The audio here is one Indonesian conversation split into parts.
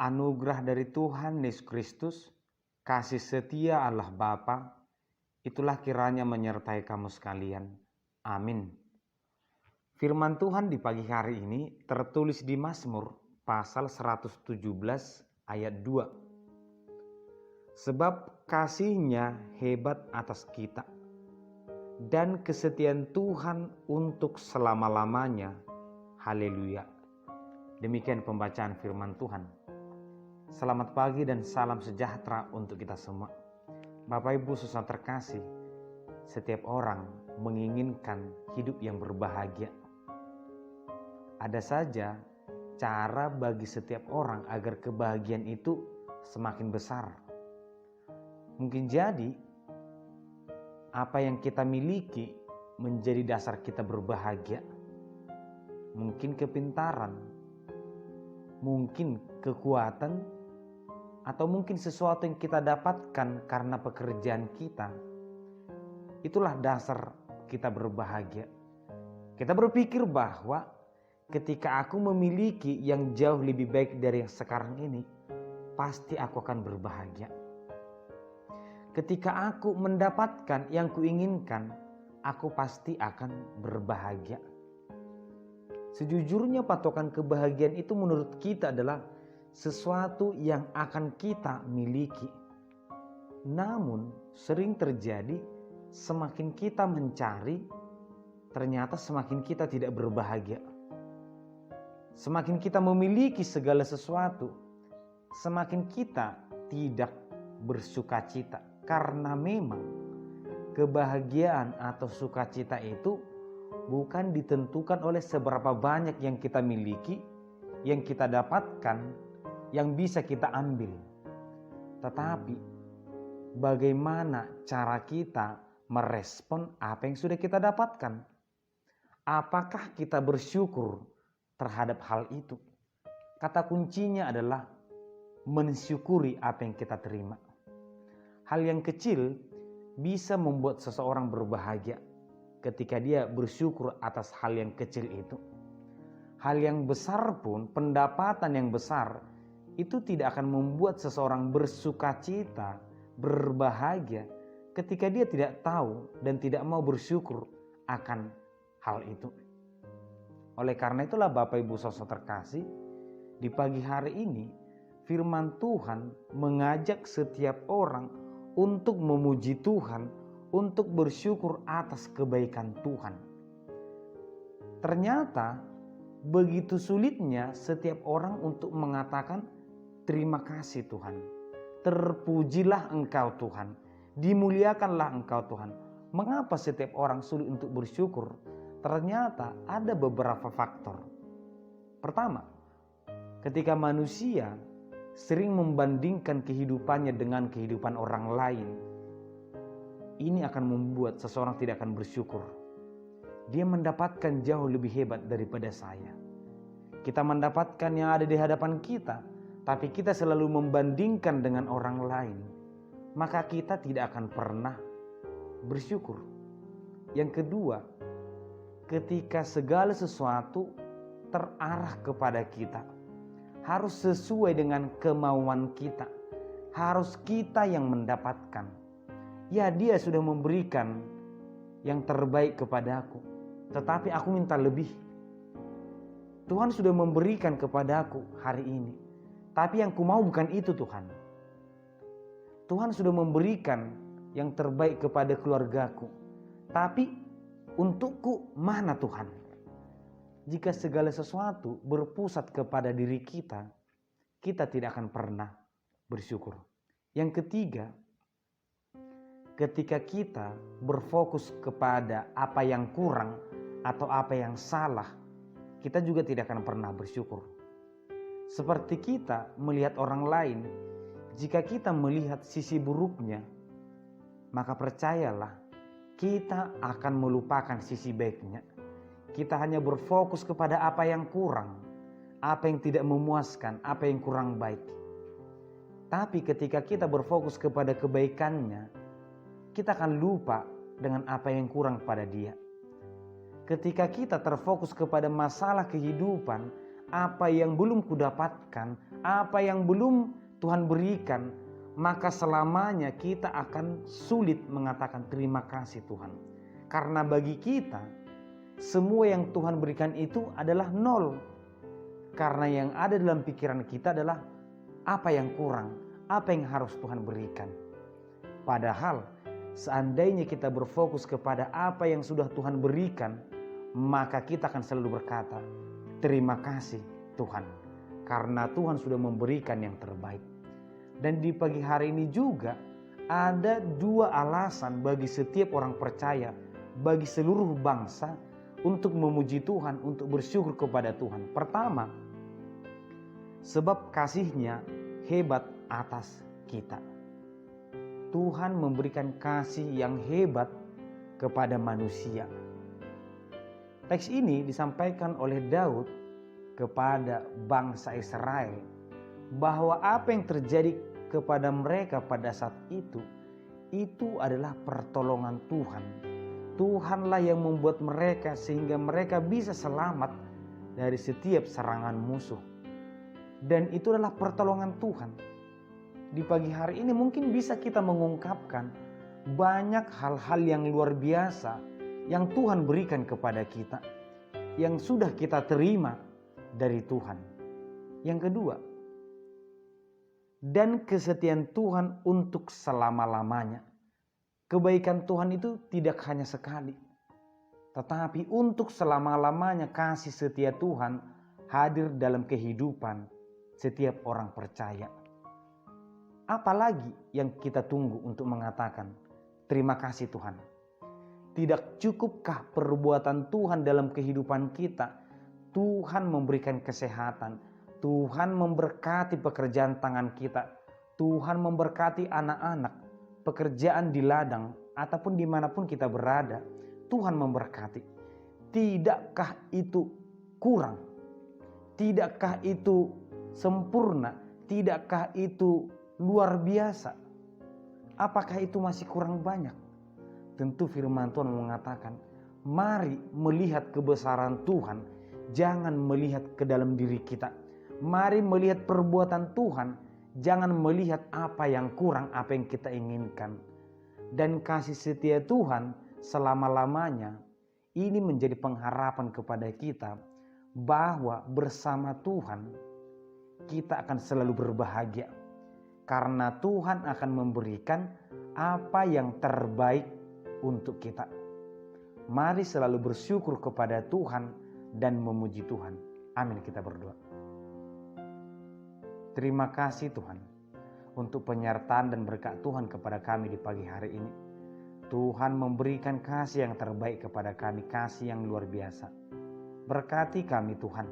Anugerah dari Tuhan Yesus Kristus, kasih setia Allah Bapa, itulah kiranya menyertai kamu sekalian. Amin. Firman Tuhan di pagi hari ini tertulis di Mazmur pasal 117 ayat 2. Sebab kasih-Nya hebat atas kita, dan kesetiaan Tuhan untuk selama-lamanya. Haleluya. Demikian pembacaan firman Tuhan. Selamat pagi dan salam sejahtera untuk kita semua. Bapak Ibu saudara terkasih, setiap orang menginginkan hidup yang berbahagia. Ada saja cara bagi setiap orang agar kebahagiaan itu semakin besar. Mungkin jadi apa yang kita miliki menjadi dasar kita berbahagia. Mungkin kepintaran, mungkin kekuatan, atau mungkin sesuatu yang kita dapatkan karena pekerjaan kita. Itulah dasar kita berbahagia. Kita berpikir bahwa ketika aku memiliki yang jauh lebih baik dari yang sekarang ini, pasti aku akan berbahagia. Ketika aku mendapatkan yang kuinginkan, aku pasti akan berbahagia. Sejujurnya patokan kebahagiaan itu menurut kita adalah sesuatu yang akan kita miliki. Namun sering terjadi semakin kita mencari, ternyata semakin kita tidak berbahagia. Semakin kita memiliki segala sesuatu, semakin kita tidak bersukacita. Karena memang kebahagiaan atau sukacita itu bukan ditentukan oleh seberapa banyak yang kita miliki, yang kita dapatkan, yang bisa kita ambil. Tetapi bagaimana cara kita merespon apa yang sudah kita dapatkan? Apakah kita bersyukur terhadap hal itu? Kata kuncinya adalah mensyukuri apa yang kita terima. Hal yang kecil bisa membuat seseorang berbahagia ketika dia bersyukur atas hal yang kecil itu. Hal yang besar pun, pendapatan yang besar, itu tidak akan membuat seseorang bersukacita, berbahagia ketika dia tidak tahu dan tidak mau bersyukur akan hal itu. Oleh karena itulah Bapak Ibu saudara terkasih, di pagi hari ini firman Tuhan mengajak setiap orang untuk memuji Tuhan, untuk bersyukur atas kebaikan Tuhan. Ternyata begitu sulitnya setiap orang untuk mengatakan terima kasih Tuhan, terpujilah Engkau Tuhan, dimuliakanlah Engkau Tuhan. Mengapa setiap orang sulit untuk bersyukur? Ternyata ada beberapa faktor. Pertama, ketika manusia sering membandingkan kehidupannya dengan kehidupan orang lain, ini akan membuat seseorang tidak akan bersyukur. Dia mendapatkan jauh lebih hebat daripada saya. Kita mendapatkan yang ada di hadapan kita, tapi kita selalu membandingkan dengan orang lain, maka kita tidak akan pernah bersyukur. Yang kedua, ketika segala sesuatu terarah kepada kita, harus sesuai dengan kemauan kita, harus kita yang mendapatkan. Ya, Dia sudah memberikan yang terbaik kepadaku, tetapi aku minta lebih. Tuhan sudah memberikan kepadaku hari ini, tapi yang ku mau bukan itu Tuhan. Tuhan sudah memberikan yang terbaik kepada keluargaku, tapi untukku mana Tuhan? Jika segala sesuatu berpusat kepada diri kita, kita tidak akan pernah bersyukur. Yang ketiga, ketika kita berfokus kepada apa yang kurang atau apa yang salah, kita juga tidak akan pernah bersyukur. Seperti kita melihat orang lain, jika kita melihat sisi buruknya, maka percayalah kita akan melupakan sisi baiknya. Kita hanya berfokus kepada apa yang kurang, apa yang tidak memuaskan, apa yang kurang baik. Tapi ketika kita berfokus kepada kebaikannya, kita akan lupa dengan apa yang kurang pada Dia. Ketika kita terfokus kepada masalah kehidupan, apa yang belum kudapatkan, apa yang belum Tuhan berikan, maka selamanya kita akan sulit mengatakan terima kasih Tuhan. Karena bagi kita, semua yang Tuhan berikan itu adalah nol. Karena yang ada dalam pikiran kita adalah apa yang kurang, apa yang harus Tuhan berikan. Padahal seandainya kita berfokus kepada apa yang sudah Tuhan berikan, maka kita akan selalu berkata, terima kasih Tuhan, karena Tuhan sudah memberikan yang terbaik. Dan di pagi hari ini juga ada dua alasan bagi setiap orang percaya, bagi seluruh bangsa untuk memuji Tuhan, untuk bersyukur kepada Tuhan. Pertama, sebab kasih-Nya hebat atas kita. Tuhan memberikan kasih yang hebat kepada manusia. Teks ini disampaikan oleh Daud kepada bangsa Israel, bahwa apa yang terjadi kepada mereka pada saat itu adalah pertolongan Tuhan. Tuhanlah yang membuat mereka sehingga mereka bisa selamat dari setiap serangan musuh. Dan itu adalah pertolongan Tuhan. Di pagi hari ini mungkin bisa kita mengungkapkan banyak hal-hal yang luar biasa yang Tuhan berikan kepada kita, yang sudah kita terima dari Tuhan. Yang kedua, dan kesetiaan Tuhan untuk selama-lamanya. Kebaikan Tuhan itu tidak hanya sekali, tetapi untuk selama-lamanya kasih setia Tuhan hadir dalam kehidupan setiap orang percaya. Apalagi yang kita tunggu untuk mengatakan terima kasih Tuhan? Tidak cukupkah perbuatan Tuhan dalam kehidupan kita? Tuhan memberikan kesehatan, Tuhan memberkati pekerjaan tangan kita, Tuhan memberkati anak-anak, pekerjaan di ladang ataupun dimanapun kita berada, Tuhan memberkati. Tidakkah itu kurang? Tidakkah itu sempurna? Tidakkah itu luar biasa? Apakah itu masih kurang banyak? Tentu firman Tuhan mengatakan, mari melihat kebesaran Tuhan, jangan melihat ke dalam diri kita. Mari melihat perbuatan Tuhan, jangan melihat apa yang kurang, apa yang kita inginkan. Dan kasih setia Tuhan selama-lamanya, ini menjadi pengharapan kepada kita, bahwa bersama Tuhan, kita akan selalu berbahagia. Karena Tuhan akan memberikan apa yang terbaik untuk kita. Mari selalu bersyukur kepada Tuhan dan memuji Tuhan. Amin, kita berdoa. Terima kasih Tuhan untuk penyertaan dan berkat Tuhan kepada kami di pagi hari ini. Tuhan memberikan kasih yang terbaik kepada kami, kasih yang luar biasa. Berkati kami Tuhan,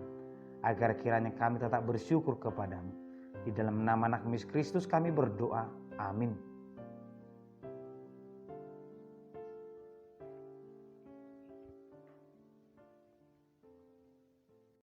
agar kiranya kami tetap bersyukur kepadamu. Di dalam nama Anak Kristus kami berdoa. Amin.